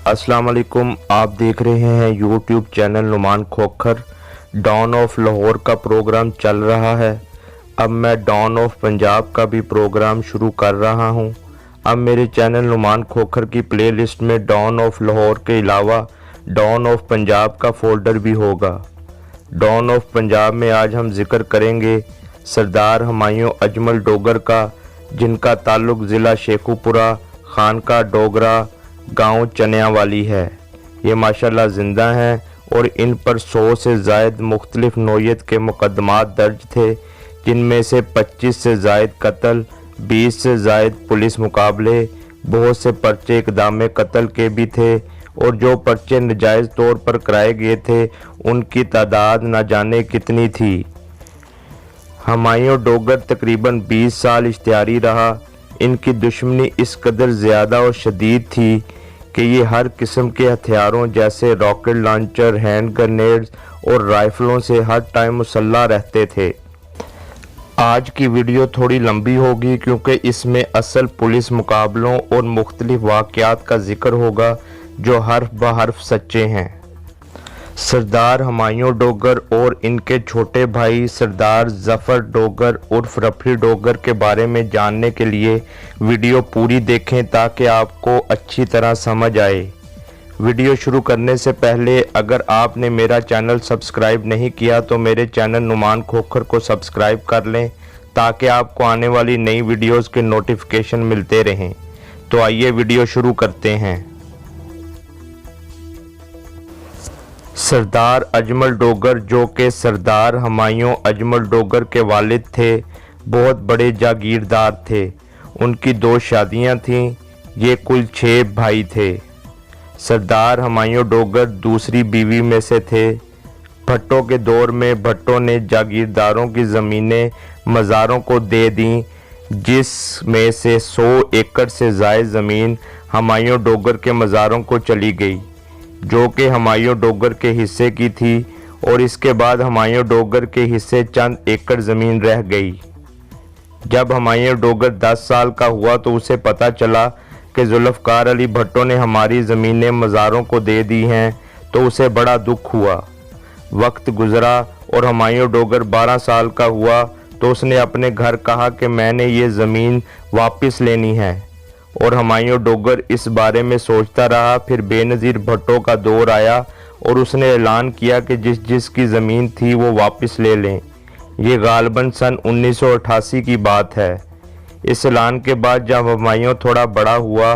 अस्सलाम वालेकुम। आप देख रहे हैं YouTube channel Numan Khokhar. Dawn of Lahore का प्रोग्राम चल रहा है। अब मैं डॉन ऑफ पंजाब का भी प्रोग्राम शुरू कर रहा हूं। अब मेरे चैनल नुमान खोखर की प्लेलिस्ट में डॉन ऑफ लाहौर के अलावा डॉन ऑफ पंजाब का फोल्डर भी होगा। डॉन ऑफ पंजाब में आज हम जिक्र करेंगे सरदार हुमायूं अजमल डोगर का, जिनका ताल्लुक ज़िला शेखुपुरा खानका डोगरा गांव चनियावाली है। ये माशाल्लाह ज़िंदा हैं और इन पर 100 से ज़ायद मुख्तलिफ नौयत के मुकदमात दर्ज थे, जिनमें से 25 से ज़ायद कत्ल, 20 से ज़ायद पुलिस मुकाबले, बहुत से पर्चे इक़दाम कत्ल के भी थे और जो पर्चे नजायज़ तौर पर कराए गए थे उनकी तादाद न जाने कितनी थी। हुमायूं डोगर तकरीबन 20 साल इश्तिहारी रहा। इनकी दुश्मनी इस कदर ज़्यादा और शदीद थी कि ये हर किस्म के हथियारों जैसे रॉकेट लॉन्चर, हैंड ग्रेनेड्स और राइफलों से हर टाइम मुसल्ला रहते थे। आज की वीडियो थोड़ी लंबी होगी क्योंकि इसमें असल पुलिस मुकाबलों और मुख्तलिफ वाक़यात का जिक्र होगा जो हर्फ ब हर्फ सच्चे हैं। सरदार हुमायूं डोगर और इनके छोटे भाई सरदार ज़फ़र डोगर उर्फ रफी डोगर के बारे में जानने के लिए वीडियो पूरी देखें ताकि आपको अच्छी तरह समझ आए। वीडियो शुरू करने से पहले अगर आपने मेरा चैनल सब्सक्राइब नहीं किया तो मेरे चैनल नुमान खोखर को सब्सक्राइब कर लें ताकि आपको आने वाली नई वीडियोज़ के नोटिफिकेशन मिलते रहें। तो आइए वीडियो शुरू करते हैं। सरदार अजमल डोगर, जो कि सरदार हुमायूं अजमल डोगर के वालिद थे, बहुत बड़े जागीरदार थे। उनकी 2 शादियां थीं। ये कुल 6 भाई थे। सरदार हुमायूं डोगर दूसरी बीवी में से थे। भट्टों के दौर में भट्टों ने जागीरदारों की ज़मीनें मज़ारों को दे दीं, जिसमें से 100 एकड़ से ज़ायद ज़मीन हुमायूं डोगर के मज़ारों को चली गई, जो कि हुमायूं डोगर के हिस्से की थी, और इसके बाद हुमायूं डोगर के हिस्से चंद एकड़ ज़मीन रह गई। जब हुमायूं डोगर 10 साल का हुआ तो उसे पता चला कि जुल्फ़कार अली भट्टो ने हमारी ज़मीनें मज़ारों को दे दी हैं, तो उसे बड़ा दुख हुआ। वक्त गुज़रा और हुमायूं डोगर 12 साल का हुआ तो उसने अपने घर कहा कि मैंने ये ज़मीन वापस लेनी है, और हुमायूं डोगर इस बारे में सोचता रहा। फिर बेनज़ीर भट्टो का दौर आया और उसने ऐलान किया कि जिसकी ज़मीन थी वो वापस ले लें। ये गालबन सन 1988 की बात है। इस ऐलान के बाद जब हुमायूं थोड़ा बड़ा हुआ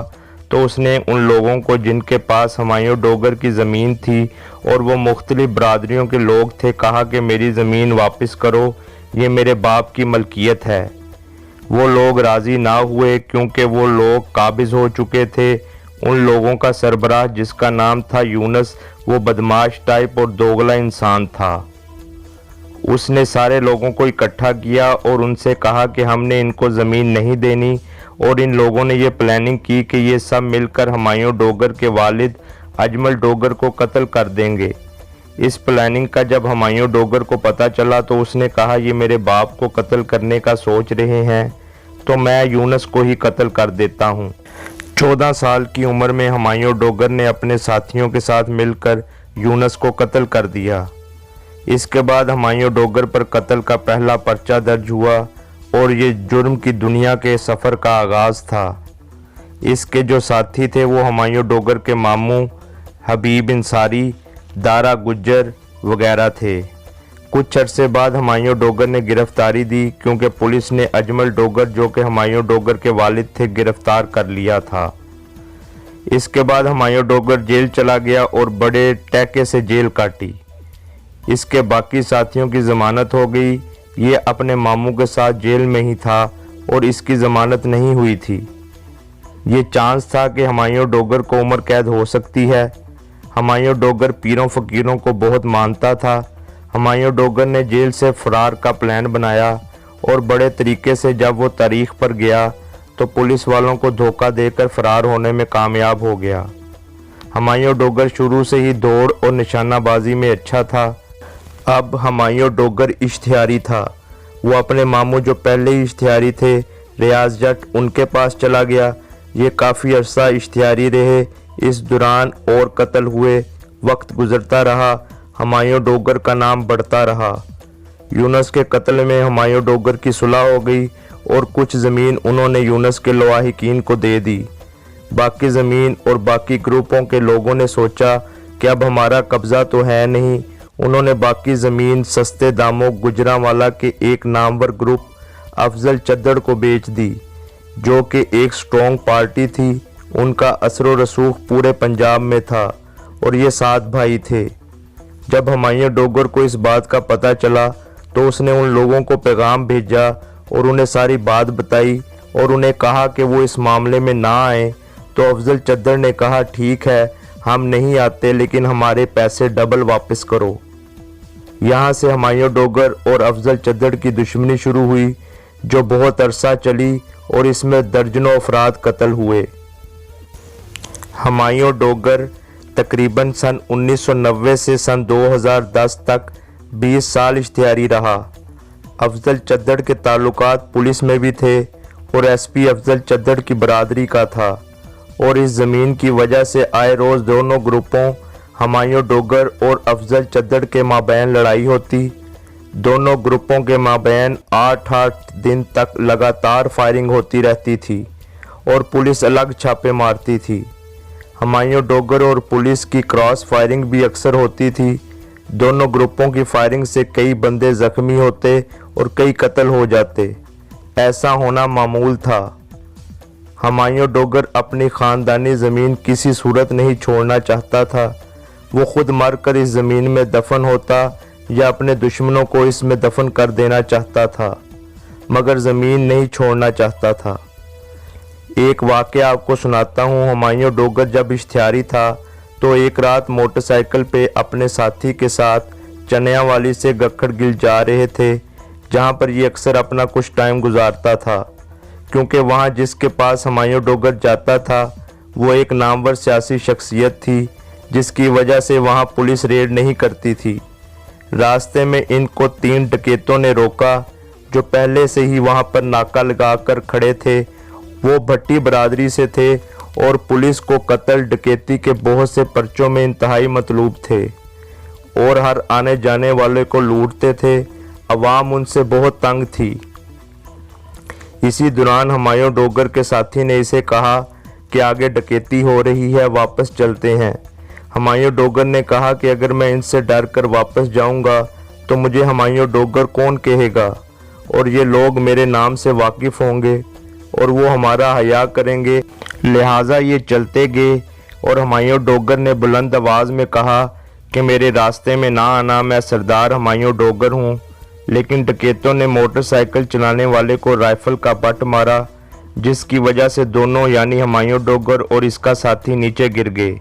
तो उसने उन लोगों को जिनके पास हुमायूं डोगर की ज़मीन थी और वो मुख्तलिफ बरादरियों के लोग थे, कहा कि मेरी ज़मीन वापस करो, ये मेरे बाप की मलकियत है। वो लोग राज़ी ना हुए क्योंकि वो लोग काबिज़ हो चुके थे। उन लोगों का सरबराह, जिसका नाम था यूनुस, वो बदमाश टाइप और दोगला इंसान था। उसने सारे लोगों को इकट्ठा किया और उनसे कहा कि हमने इनको ज़मीन नहीं देनी, और इन लोगों ने ये प्लानिंग की कि ये सब मिलकर हुमायूं डोगर के वालिद अजमल डोगर को कत्ल कर देंगे। इस प्लानिंग का जब हुमायूं डोगर को पता चला तो उसने कहा ये मेरे बाप को कत्ल करने का सोच रहे हैं तो मैं यूनुस को ही कत्ल कर देता हूँ। 14 साल की उम्र में हुमायूं डोगर ने अपने साथियों के साथ मिलकर यूनुस को कत्ल कर दिया। इसके बाद हुमायूं डोगर पर कत्ल का पहला पर्चा दर्ज हुआ और ये जुर्म की दुनिया के सफ़र का आगाज़ था। इसके जो साथी थे वो हुमायूं डोगर के मामू हबीब इंसारी, दारा गुज्जर वगैरह थे। कुछ अरसे बाद हुमायूं डोगर ने गिरफ्तारी दी क्योंकि पुलिस ने अजमल डोगर, जो कि हुमायूं डोगर के वालिद थे, गिरफ्तार कर लिया था। इसके बाद हुमायूं डोगर जेल चला गया और बड़े टैके से जेल काटी। इसके बाकी साथियों की ज़मानत हो गई। ये अपने मामू के साथ जेल में ही था और इसकी ज़मानत नहीं हुई थी। ये चांस था कि हुमायूं डोगर को उम्र कैद हो सकती है। हुमायूं डोगर पीरों फ़कीरों को बहुत मानता था। हुमायूं डोगर ने जेल से फ़रार का प्लान बनाया और बड़े तरीके से जब वो तारीख पर गया तो पुलिस वालों को धोखा देकर फ़रार होने में कामयाब हो गया। हुमायूं डोगर शुरू से ही दौड़ और निशानाबाजी में अच्छा था। अब हुमायूं डोगर इश्तिहारी था। वो अपने मामू जो पहले ही इश्तिहारी थे, रियाज जट, उनके पास चला गया। ये काफ़ी अरसा इश्तिहारी रहे। इस दौरान और कत्ल हुए। वक्त गुजरता रहा, हुमायूं डोगर का नाम बढ़ता रहा। यूनुस के कत्ल में हुमायूं डोगर की सुलह हो गई और कुछ ज़मीन उन्होंने यूनुस के लवाहिकीन को दे दी। बाकी ज़मीन और बाकी ग्रुपों के लोगों ने सोचा कि अब हमारा कब्ज़ा तो है नहीं। उन्होंने बाकी ज़मीन सस्ते दामों गुजरांवाला के एक नामवर ग्रुप अफजल चद्दड़ को बेच दी, जो कि एक स्ट्रॉन्ग पार्टी थी। उनका असर व रसूख पूरे पंजाब में था और ये 7 भाई थे। जब हुमायूं डोगर को इस बात का पता चला तो उसने उन लोगों को पैगाम भेजा और उन्हें सारी बात बताई और उन्हें कहा कि वो इस मामले में ना आए। तो अफजल चद्दड़ ने कहा, ठीक है, हम नहीं आते, लेकिन हमारे पैसे डबल वापस करो। यहाँ से हुमायूं डोगर और अफजल चद्दड़ की दुश्मनी शुरू हुई, जो बहुत अरसा चली और इसमें दर्जनों अफराद कत्ल हुए। हुमायूं डोगर तकरीबन सन 1990 से सन 2010 तक 20 साल इश्तिहारी रहा। अफजल चद्दड़ के ताल्लुकात पुलिस में भी थे और एसपी अफजल चद्दड़ की बरादरी का था और इस ज़मीन की वजह से आए रोज़ दोनों ग्रुपों हुमायूं डोगर और अफजल चद्दड़ के माबैन लड़ाई होती। दोनों ग्रुपों के माबैन 8-8 दिन तक लगातार फायरिंग होती रहती थी और पुलिस अलग छापे मारती थी। हुमायूं डोगर और पुलिस की क्रॉस फायरिंग भी अक्सर होती थी। दोनों ग्रुपों की फायरिंग से कई बंदे ज़ख्मी होते और कई कत्ल हो जाते। ऐसा होना मामूल था। हुमायूं डोगर अपनी ख़ानदानी ज़मीन किसी सूरत नहीं छोड़ना चाहता था। वो खुद मरकर इस ज़मीन में दफन होता या अपने दुश्मनों को इसमें दफन कर देना चाहता था, मगर ज़मीन नहीं छोड़ना चाहता था। एक वाक़या आपको सुनाता हूँ। हुमायूं डोगर जब इश्तिहारी था तो एक रात मोटरसाइकिल पे अपने साथी के साथ चनियावाली से गखड़गिल जा रहे थे, जहाँ पर ये अक्सर अपना कुछ टाइम गुजारता था, क्योंकि वहाँ जिसके पास हुमायूं डोगर जाता था वो एक नामवर सियासी शख्सियत थी, जिसकी वजह से वहाँ पुलिस रेड नहीं करती थी। रास्ते में इनको 3 डकैतों ने रोका, जो पहले से ही वहाँ पर नाका लगाकर खड़े थे। वो भट्टी बरादरी से थे और पुलिस को कत्ल डकैती के बहुत से पर्चों में इंतहाई मतलूब थे और हर आने जाने वाले को लूटते थे। अवाम उनसे बहुत तंग थी। इसी दौरान हुमायूं डोगर के साथी ने इसे कहा कि आगे डकैती हो रही है, वापस चलते हैं। हुमायूं डोगर ने कहा कि अगर मैं इनसे डर कर वापस जाऊंगा तो मुझे हुमायूं डोगर कौन कहेगा और ये लोग मेरे नाम से वाकिफ़ होंगे और वो हमारा हया करेंगे, लिहाजा ये चलते गए। और हुमायूं डोगर ने बुलंद आवाज़ में कहा कि मेरे रास्ते में ना आना, मैं सरदार हुमायूं डोगर हूँ। लेकिन डकैतों ने मोटरसाइकिल चलाने वाले को राइफल का बट मारा, जिसकी वजह से दोनों यानी हुमायूं डोगर और इसका साथी नीचे गिर गए।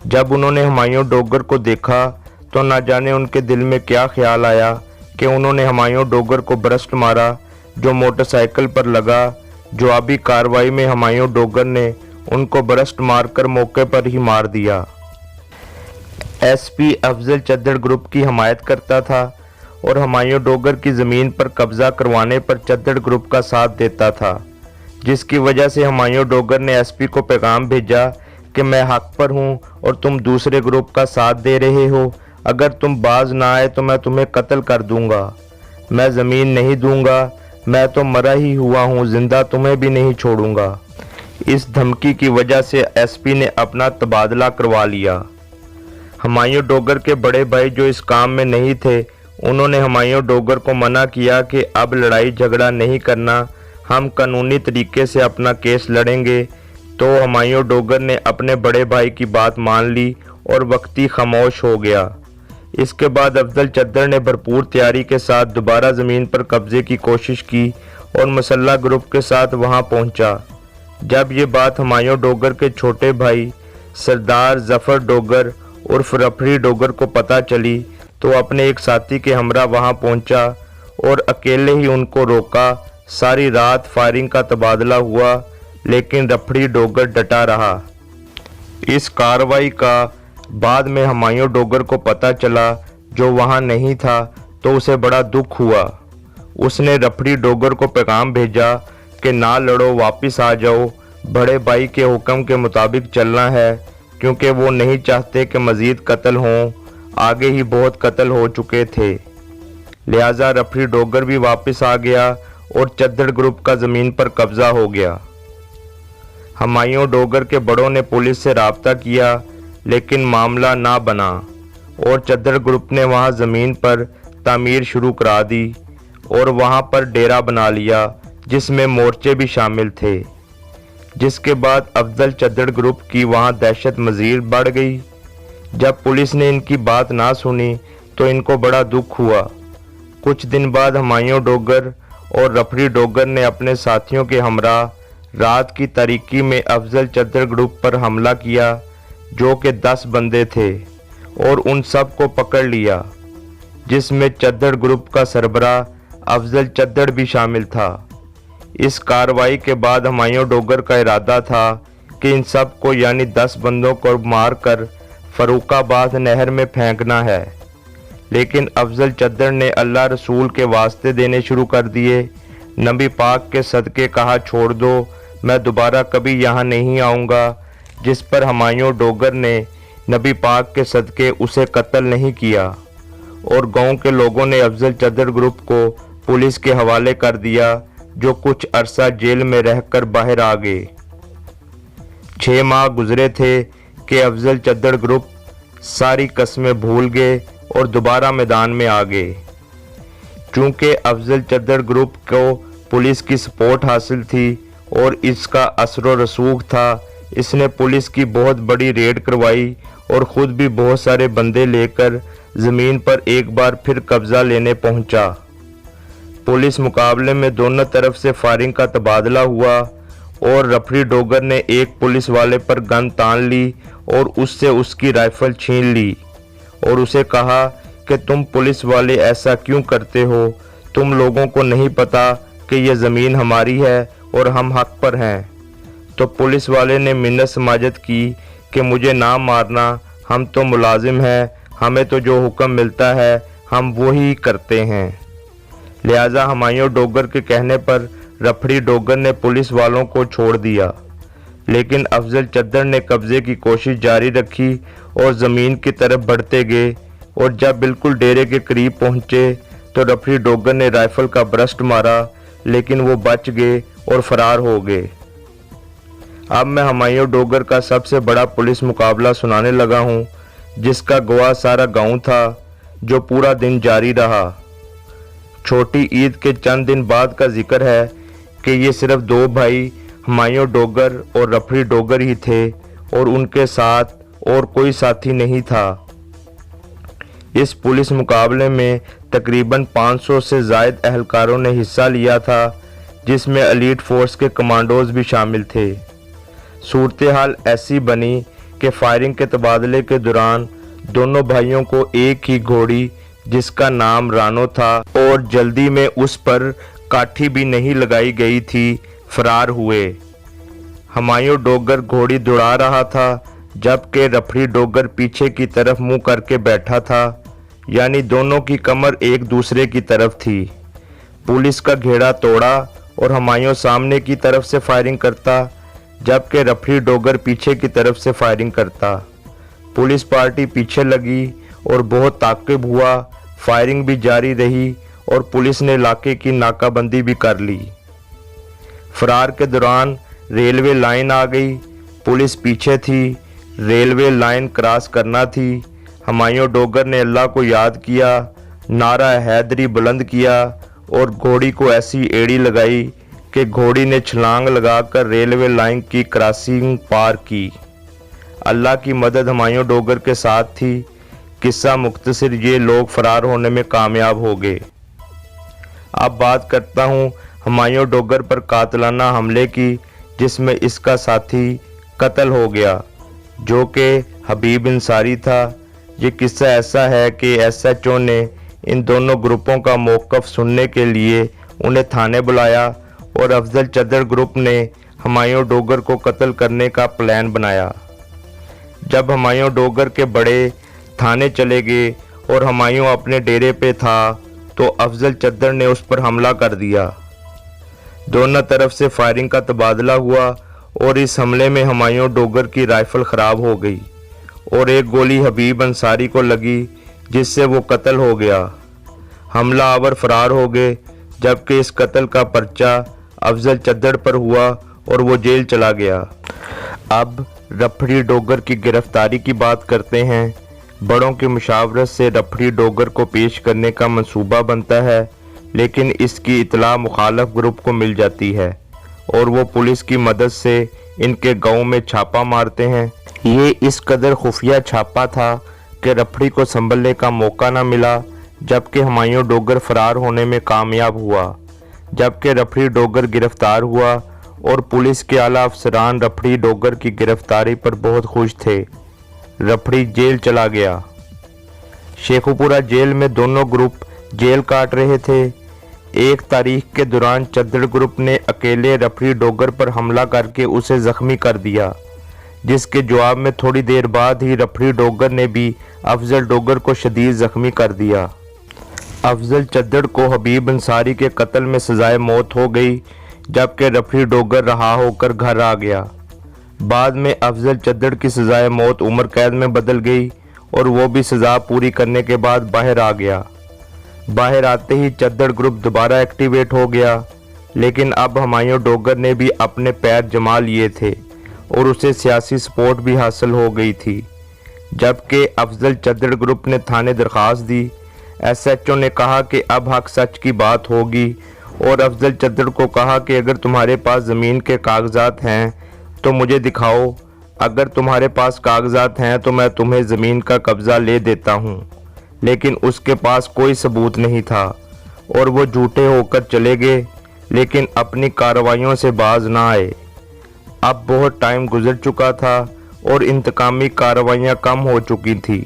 जब उन्होंने हुमायूं डोगर को देखा तो ना जाने उनके दिल में क्या ख्याल आया कि उन्होंने हुमायूं डोगर को बरस्ट मारा, जो मोटरसाइकिल पर लगा। जवाबी कार्रवाई में हुमायूं डोगर ने उनको बरस्ट मारकर मौके पर ही मार दिया। एसपी अफजल चद्दड़ ग्रुप की हमायत करता था और हुमायूं डोगर की ज़मीन पर कब्जा करवाने पर चद्दड़ ग्रुप का साथ देता था, जिसकी वजह से हुमायूं डोगर ने एसपी को पैगाम भेजा कि मैं हक पर हूं और तुम दूसरे ग्रुप का साथ दे रहे हो। अगर तुम बाज ना आए तो मैं तुम्हें कत्ल कर दूंगा। मैं ज़मीन नहीं दूंगा, मैं तो मरा ही हुआ हूँ, जिंदा तुम्हें भी नहीं छोड़ूंगा। इस धमकी की वजह से एसपी ने अपना तबादला करवा लिया। हुमायूं डोगर के बड़े भाई जो इस काम में नहीं थे, उन्होंने हुमायूं डोगर को मना किया कि अब लड़ाई झगड़ा नहीं करना, हम कानूनी तरीके से अपना केस लड़ेंगे। तो हुमायूं डोगर ने अपने बड़े भाई की बात मान ली और वक्ती खामोश हो गया। इसके बाद अफजल चद्दड़ ने भरपूर तैयारी के साथ दोबारा ज़मीन पर कब्जे की कोशिश की और मुसल्लह ग्रुप के साथ वहां पहुंचा। जब ये बात हुमायूं डोगर के छोटे भाई सरदार जफ़र डोगर उर्फ रफरी डोगर को पता चली तो अपने एक साथी के हमरा वहां पहुंचा और अकेले ही उनको रोका। सारी रात फायरिंग का तबादला हुआ, लेकिन रफरी डोगर डटा रहा। इस कार्रवाई का बाद में हुमायूं डोगर को पता चला, जो वहां नहीं था, तो उसे बड़ा दुख हुआ। उसने रफरी डोगर को पैगाम भेजा कि ना लड़ो, वापस आ जाओ, बड़े भाई के हुक्म के मुताबिक चलना है। क्योंकि वो नहीं चाहते कि मज़ीद कत्ल हों, आगे ही बहुत कत्ल हो चुके थे। लिहाजा रफरी डोगर भी वापस आ गया और चद्दड़ ग्रुप का ज़मीन पर कब्ज़ा हो गया। हुमायूं डोगर के बड़ों ने पुलिस से राब्ता किया, लेकिन मामला ना बना और चद्दड़ ग्रुप ने वहां ज़मीन पर तामीर शुरू करा दी और वहां पर डेरा बना लिया, जिसमें मोर्चे भी शामिल थे। जिसके बाद अफजल चद्दड़ ग्रुप की वहां दहशत मज़ीद बढ़ गई। जब पुलिस ने इनकी बात ना सुनी तो इनको बड़ा दुख हुआ। कुछ दिन बाद हुमायूं डोगर और रफरी डोगर ने अपने साथियों के हमरा रात की तारीकी में अफजल चद्दड़ ग्रुप पर हमला किया, जो कि 10 बंदे थे, और उन सब को पकड़ लिया, जिसमें चद्दड़ ग्रुप का सरबरा अफजल चद्दड़ भी शामिल था। इस कार्रवाई के बाद हुमायूं डोगर का इरादा था कि इन सब को यानी 10 बंदों को मारकर फरूखाबाद नहर में फेंकना है, लेकिन अफजल चद्दड़ ने अल्लाह रसूल के वास्ते देने शुरू कर दिए। नबी पाक के सदके कहा, छोड़ दो, मैं दोबारा कभी यहाँ नहीं आऊँगा, जिस पर हुमायूं डोगर ने नबी पाक के सदके उसे कत्ल नहीं किया और गांव के लोगों ने अफजल चद्दड़ ग्रुप को पुलिस के हवाले कर दिया, जो कुछ अरसा जेल में रहकर बाहर आ गए। 6 माह गुजरे थे कि अफजल चद्दड़ ग्रुप सारी कस्में भूल गए और दोबारा मैदान में आ गए। चूंकि अफजल चद्दड़ ग्रुप को पुलिस की सपोर्ट हासिल थी और इसका असर रसूख था, इसने पुलिस की बहुत बड़ी रेड करवाई और ख़ुद भी बहुत सारे बंदे लेकर ज़मीन पर एक बार फिर कब्ज़ा लेने पहुंचा। पुलिस मुकाबले में दोनों तरफ से फायरिंग का तबादला हुआ और रफरी डोगर ने एक पुलिस वाले पर गन तान ली और उससे उसकी राइफल छीन ली और उसे कहा कि तुम पुलिस वाले ऐसा क्यों करते हो? तुम लोगों को नहीं पता कि यह ज़मीन हमारी है और हम हक पर हैं। तो पुलिस वाले ने मिन्नत समाजत की कि मुझे ना मारना, हम तो मुलाजिम हैं, हमें तो जो हुक्म मिलता है हम वो ही करते हैं। लिहाजा हुमायूं डोगर के कहने पर रफरी डोगर ने पुलिस वालों को छोड़ दिया, लेकिन अफजल चद्दड़ ने कब्जे की कोशिश जारी रखी और ज़मीन की तरफ बढ़ते गए और जब बिल्कुल डेरे के करीब पहुंचे तो रफरी डोगर ने राइफल का ब्रस्ट मारा, लेकिन वो बच गए और फरार हो गए। अब मैं हुमायूं डोगर का सबसे बड़ा पुलिस मुकाबला सुनाने लगा हूँ, जिसका गवाह सारा गांव था, जो पूरा दिन जारी रहा। छोटी ईद के चंद दिन बाद का जिक्र है कि ये सिर्फ 2 भाई हुमायूं डोगर और रफरी डोगर ही थे और उनके साथ और कोई साथी नहीं था। इस पुलिस मुकाबले में तकरीबन 500 से ज़ायद अहलकारों ने हिस्सा लिया था, जिसमें एलीट फोर्स के कमांडोज भी शामिल थे। सूरत हाल ऐसी बनी कि फायरिंग के तबादले के दौरान दोनों भाइयों को एक ही घोड़ी, जिसका नाम रानो था और जल्दी में उस पर काठी भी नहीं लगाई गई थी, फरार हुए। हुमायूं डोगर घोड़ी दौड़ा रहा था, जबकि रफरी डोगर पीछे की तरफ मुंह करके बैठा था, यानी दोनों की कमर एक दूसरे की तरफ थी। पुलिस का घेरा तोड़ा और हुमायूं सामने की तरफ से फायरिंग करता, जबकि रफरी डोगर पीछे की तरफ से फायरिंग करता। पुलिस पार्टी पीछे लगी और बहुत ताक़िब हुआ, फायरिंग भी जारी रही और पुलिस ने इलाके की नाकाबंदी भी कर ली। फरार के दौरान रेलवे लाइन आ गई, पुलिस पीछे थी, रेलवे लाइन क्रॉस करना थी। हुमायूं डोगर ने अल्लाह को याद किया, नारा हैदरी बुलंद किया और घोड़ी को ऐसी एड़ी लगाई कि घोड़ी ने छलांग लगाकर रेलवे लाइन की क्रॉसिंग पार की। अल्लाह की मदद हुमायूं डोगर के साथ थी। किस्सा मुख्तसर, ये लोग फरार होने में कामयाब हो गए। अब बात करता हूँ हुमायूं डोगर पर कातलाना हमले की, जिसमें इसका साथी कत्ल हो गया, जो कि हबीब अंसारी था। ये किस्सा ऐसा है कि SHO ने इन दोनों ग्रुपों का मौक़िफ़ सुनने के लिए उन्हें थाने बुलाया और अफजल चद्दड़ ग्रुप ने हुमायूं डोगर को कत्ल करने का प्लान बनाया। जब हुमायूं डोगर के बड़े थाने चले गए और हुमायूं अपने डेरे पे था, तो अफजल चद्दड़ ने उस पर हमला कर दिया। दोनों तरफ से फायरिंग का तबादला हुआ और इस हमले में हुमायूं डोगर की राइफल ख़राब हो गई और एक गोली हबीब अंसारी को लगी, जिससे वो कत्ल हो गया। हमलावर फरार हो गए, जबकि इस कत्ल का पर्चा अफजल चद्दड़ पर हुआ और वो जेल चला गया। अब रफड़ी डोगर की गिरफ्तारी की बात करते हैं। बड़ों की मुशावरत से रफड़ी डोगर को पेश करने का मंसूबा बनता है, लेकिन इसकी इतला मुखालफ ग्रुप को मिल जाती है और वो पुलिस की मदद से इनके गांव में छापा मारते हैं। ये इस कदर खुफिया छापा था कि रफड़ी को संभलने का मौका न मिला, जबकि हुमायूं डोगर फरार होने में कामयाब हुआ। जबकि रफड़ी डोगर गिरफ्तार हुआ और पुलिस के आला अफसरान रफड़ी डोगर की गिरफ्तारी पर बहुत खुश थे। रफड़ी जेल चला गया। शेखुपुरा जेल में दोनों ग्रुप जेल काट रहे थे। 1 तारीख के दौरान चद्दड़ ग्रुप ने अकेले रफड़ी डोगर पर हमला करके उसे जख्मी कर दिया, जिसके जवाब में थोड़ी देर बाद ही रफड़ी डोगर ने भी अफजल डोगर को शदीद जख्मी कर दिया। अफजल चद्दड़ को हबीब अंसारी के कत्ल में सजाए मौत हो गई, जबकि रफड़ी डोगर रहा होकर घर आ गया। बाद में अफजल चद्दड़ की सजाए मौत उम्र कैद में बदल गई और वो भी सज़ा पूरी करने के बाद बाहर आ गया। बाहर आते ही चद्दड़ ग्रुप दोबारा एक्टिवेट हो गया, लेकिन अब हुमायूं डोगर ने भी अपने पैर जमा लिए थे और उसे सियासी सपोर्ट भी हासिल हो गई थी। जबकि अफजल चद्दड़ ग्रुप ने थाने दरख्वास्त दी। SHO ने कहा कि अब हक सच की बात होगी और अफजल चद्दड़ को कहा कि अगर तुम्हारे पास ज़मीन के कागजात हैं तो मुझे दिखाओ, अगर तुम्हारे पास कागजात हैं तो मैं तुम्हें ज़मीन का कब्ज़ा ले देता हूँ। लेकिन उसके पास कोई सबूत नहीं था और वो झूठे होकर चले गए, लेकिन अपनी कार्रवाइयों से बाज ना आए। अब बहुत टाइम गुजर चुका था और इंतकामी कार्रवाइयाँ कम हो चुकी थी।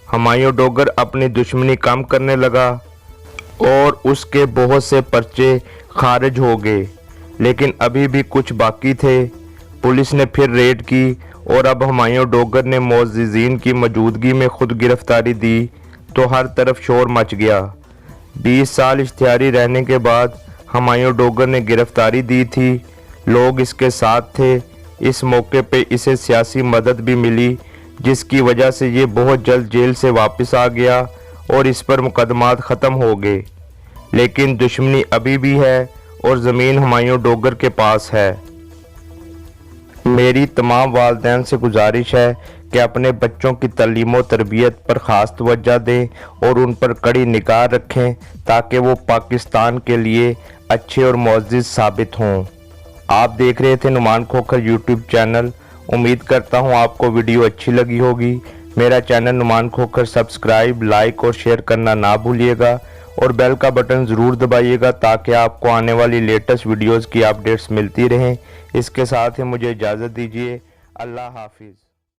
हुमायूं डोगर अपनी दुश्मनी कम करने लगा और उसके बहुत से पर्चे खारिज हो गए, लेकिन अभी भी कुछ बाकी थे। पुलिस ने फिर रेड की और अब हुमायूं डोगर ने मोअज़्ज़िज़ीन की मौजूदगी में खुद गिरफ्तारी दी तो हर तरफ शोर मच गया। 20 साल इश्तिहारी रहने के बाद हुमायूं डोगर ने गिरफ्तारी दी थी। लोग इसके साथ थे। इस मौके पे इसे सियासी मदद भी मिली, जिसकी वजह से ये बहुत जल्द जेल से वापस आ गया और इस पर मुकदमात ख़त्म हो गए। लेकिन दुश्मनी अभी भी है और ज़मीन हुमायूं डोगर के पास है। मेरी तमाम वालिदैन से गुजारिश है कि अपने बच्चों की तालीम व तरबियत पर ख़ास तवज्जो दें और उन पर कड़ी निगाह रखें, ताकि वो पाकिस्तान के लिए अच्छे और मुअज़्ज़िज़ साबित हों। आप देख रहे थे नुमान खोखर यूट्यूब चैनल। उम्मीद करता हूँ आपको वीडियो अच्छी लगी होगी। मेरा channel Numan Khokhar subscribe, like और शेयर करना ना भूलिएगा और बेल का बटन ज़रूर दबाइएगा, ताकि आपको आने वाली लेटेस्ट वीडियोज़ की अपडेट्स मिलती रहें। इसके साथ ही मुझे इजाज़त दीजिए। अल्लाह हाफिज़।